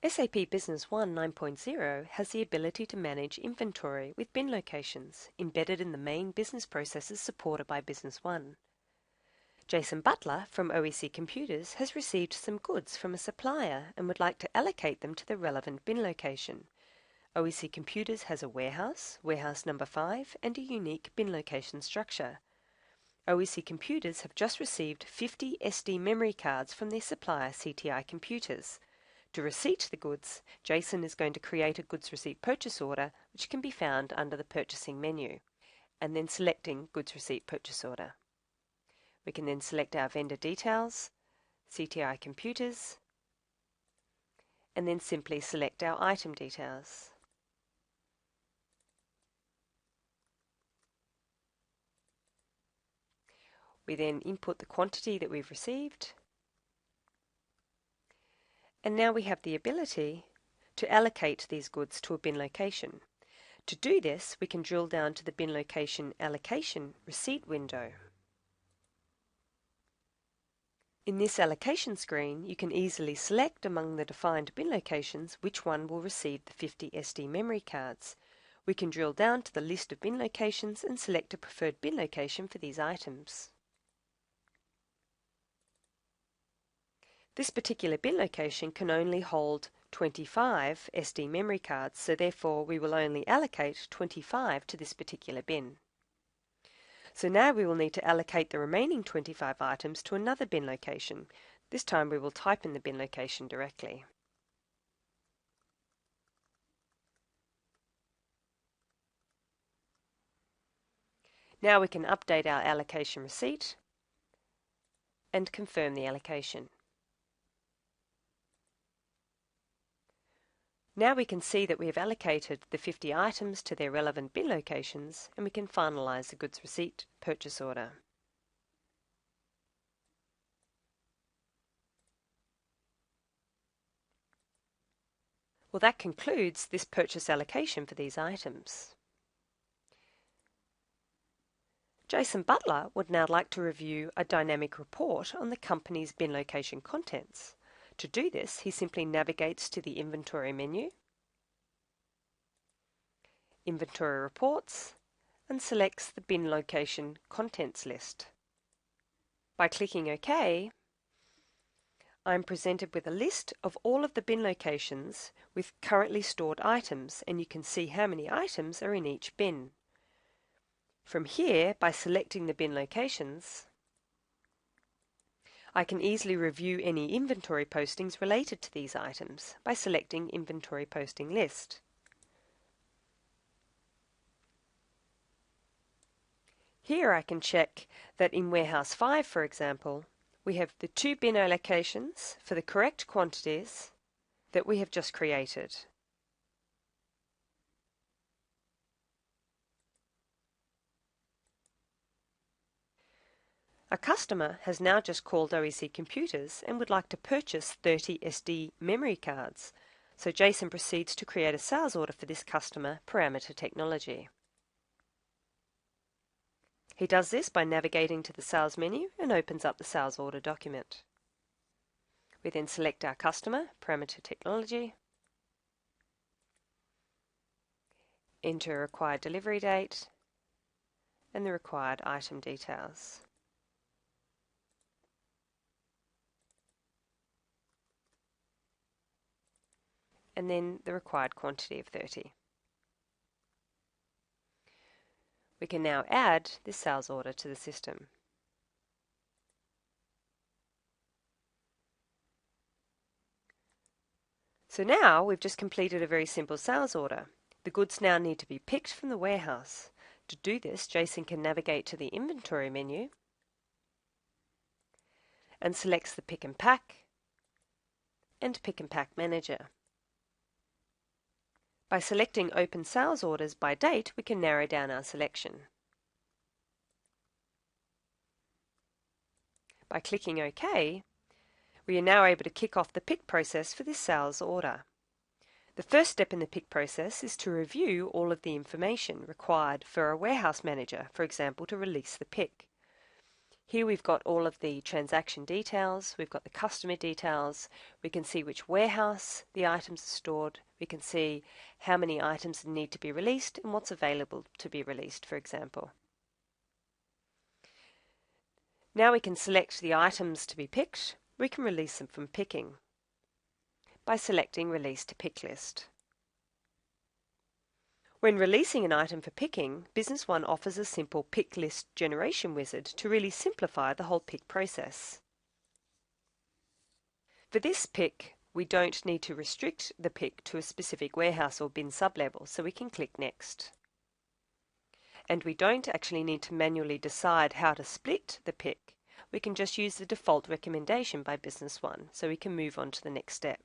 SAP Business One 9.0 has the ability to manage inventory with bin locations embedded in the main business processes supported by Business One. Jason Butler from OEC Computers has received some goods from a supplier and would like to allocate them to the relevant bin location. OEC Computers has a warehouse number 5, and a unique bin location structure. OEC Computers have just received 50 SD memory cards from their supplier CTI Computers. To receipt the goods, Jason is going to create a goods receipt purchase order, which can be found under the purchasing menu, and then selecting goods receipt purchase order. We can then select our vendor details, CTI Computers, and then simply select our item details. We then input the quantity that we've received, and now we have the ability to allocate these goods to a bin location. To do this, we can drill down to the bin location allocation receipt window. In this allocation screen, you can easily select among the defined bin locations which one will receive the 50 SD memory cards. We can drill down to the list of bin locations and select a preferred bin location for these items. This particular bin location can only hold 25 SD memory cards, so therefore we will only allocate 25 to this particular bin. So now we will need to allocate the remaining 25 items to another bin location. This time we will type in the bin location directly. Now we can update our allocation receipt and confirm the allocation. Now we can see that we have allocated the 50 items to their relevant bin locations, and we can finalise the goods receipt purchase order. Well, that concludes this purchase allocation for these items. Jason Butler would now like to review a dynamic report on the company's bin location contents. To do this, he simply navigates to the Inventory menu, Inventory Reports, and selects the bin location contents list. By clicking OK, I'm presented with a list of all of the bin locations with currently stored items, and you can see how many items are in each bin. From here, by selecting the bin locations, I can easily review any inventory postings related to these items by selecting Inventory Posting List. Here I can check that in Warehouse 5, for example, we have the 2 bin allocations for the correct quantities that we have just created. A customer has now just called OEC Computers and would like to purchase 30 SD memory cards, so Jason proceeds to create a sales order for this customer, Parameter Technology. He does this by navigating to the Sales menu and opens up the sales order document. We then select our customer, Parameter Technology, enter a required delivery date and the required item details. And then the required quantity of 30. We can now add this sales order to the system. So now we've just completed a very simple sales order. The goods now need to be picked from the warehouse. To do this, Jason can navigate to the Inventory menu and selects the Pick and Pack and Pick and Pack Manager. By selecting Open Sales Orders by date, we can narrow down our selection. By clicking OK, we are now able to kick off the pick process for this sales order. The first step in the pick process is to review all of the information required for a warehouse manager, for example, to release the pick. Here we've got all of the transaction details, we've got the customer details, we can see which warehouse the items are stored, we can see how many items need to be released and what's available to be released, for example. Now we can select the items to be picked. We can release them from picking by selecting Release to Pick List. When releasing an item for picking, Business One offers a simple pick list generation wizard to really simplify the whole pick process. For this pick, we don't need to restrict the pick to a specific warehouse or bin sublevel, so we can click Next. And we don't actually need to manually decide how to split the pick. We can just use the default recommendation by Business One, so we can move on to the next step.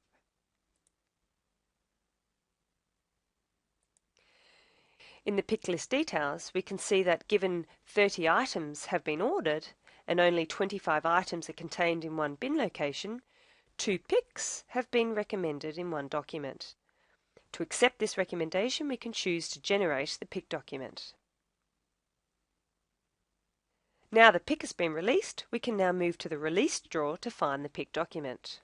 In the pick list details, we can see that given 30 items have been ordered and only 25 items are contained in one bin location, 2 picks have been recommended in one document. To accept this recommendation, we can choose to generate the pick document. Now the pick has been released, we can now move to the Released drawer to find the pick document.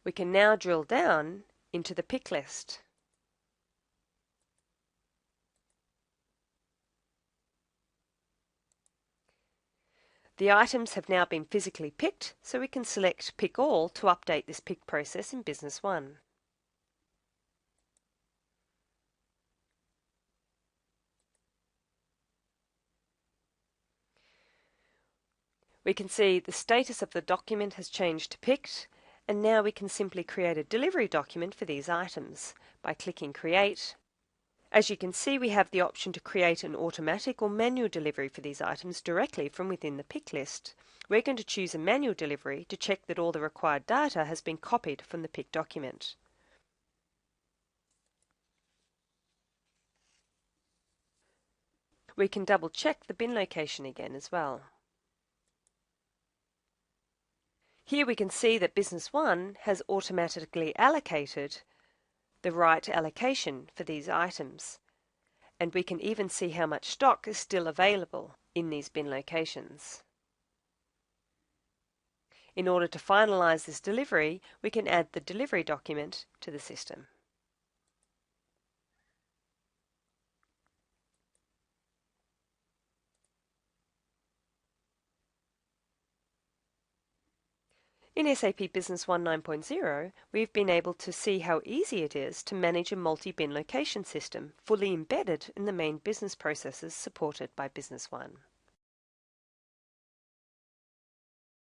We can now drill down into the pick list. The items have now been physically picked, so we can select Pick All to update this pick process in Business One. We can see the status of the document has changed to picked, and now we can simply create a delivery document for these items by clicking Create. As you can see, we have the option to create an automatic or manual delivery for these items directly from within the pick list. We're going to choose a manual delivery to check that all the required data has been copied from the pick document. We can double check the bin location again as well. Here we can see that Business One has automatically allocated the right allocation for these items, and we can even see how much stock is still available in these bin locations. In order to finalize this delivery, we can add the delivery document to the system. In SAP Business One 9.0, we've been able to see how easy it is to manage a multi-bin location system fully embedded in the main business processes supported by Business One.